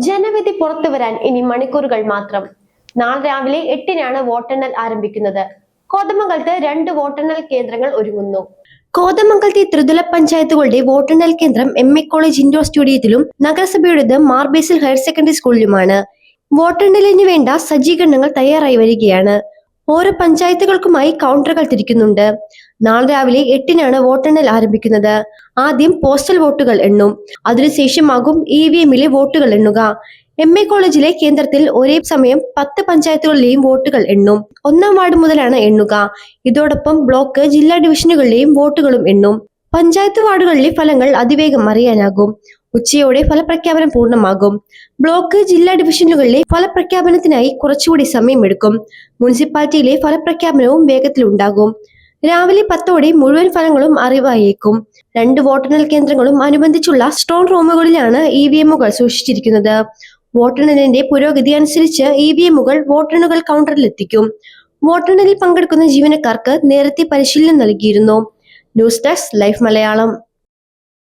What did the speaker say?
ജനവിധി പുറത്തുവരാൻ ഇനി മണിക്കൂറുകൾ മാത്രം. നാളെ രാവിലെ 8-നാണ് വോട്ടെണ്ണൽ ആരംഭിക്കുന്നത്. കോതമംഗലത്ത് 2 വോട്ടെണ്ണൽ കേന്ദ്രങ്ങൾ ഒരുങ്ങുന്നു. കോതമംഗലത്തെ ത്രിതല പഞ്ചായത്തുകളുടെ വോട്ടെണ്ണൽ കേന്ദ്രം MA കോളേജ് ഇൻഡോർ സ്റ്റേഡിയത്തിലും നഗരസഭയുടേത് മാർ ബേസിൽ ഹയർ സെക്കൻഡറി സ്കൂളിലുമാണ്. വോട്ടെണ്ണലിന് വേണ്ട സജ്ജീകരണങ്ങൾ തയ്യാറായി വരികയാണ്. ഓരോ പഞ്ചായത്തുകൾക്കുമായി കൗണ്ടറുകൾ തിരിക്കുന്നുണ്ട്. നാളെ രാവിലെ 8-നാണ് വോട്ടെണ്ണൽ ആരംഭിക്കുന്നത്. ആദ്യം പോസ്റ്റൽ വോട്ടുകൾ എണ്ണും. അതിനുശേഷമാകും EVM-ലെ വോട്ടുകൾ എണ്ണുക. MA കോളേജിലെ കേന്ദ്രത്തിൽ ഒരേ സമയം 10 പഞ്ചായത്തുകളിലെയും വോട്ടുകൾ എണ്ണും. 1-ാം വാർഡ് മുതലാണ് എണ്ണുക. ഇതോടൊപ്പം ബ്ലോക്ക്, ജില്ലാ ഡിവിഷനുകളിലെയും വോട്ടുകളും എണ്ണും. പഞ്ചായത്ത് വാർഡുകളിലെ ഫലങ്ങൾ അതിവേഗം അറിയാനാകും. ഉച്ചയോടെ ഫലപ്രഖ്യാപനം പൂർണ്ണമാകും. ബ്ലോക്ക്, ജില്ലാ ഡിവിഷനുകളിലെ ഫലപ്രഖ്യാപനത്തിനായി കുറച്ചുകൂടി സമയമെടുക്കും. മുനിസിപ്പാലിറ്റിയിലെ ഫലപ്രഖ്യാപനവും വേഗത്തിലുണ്ടാകും. രാവിലെ 10-ഓടെ മുഴുവൻ ഫലങ്ങളും അറിവായേക്കും. 2 വോട്ടെണ്ണൽ കേന്ദ്രങ്ങളും അനുബന്ധിച്ചുള്ള സ്ട്രോങ് റൂമുകളിലാണ് EVM-കൾ സൂക്ഷിച്ചിരിക്കുന്നത്. വോട്ടെണ്ണലിന്റെ പുരോഗതി അനുസരിച്ച് EVM-കൾ വോട്ടെണ്ണൽ കൗണ്ടറിലെത്തിക്കും. വോട്ടെണ്ണലിൽ പങ്കെടുക്കുന്ന ജീവനക്കാർക്ക് നേരത്തെ പരിശീലനം നൽകിയിരുന്നു. News desk, life Malayalam.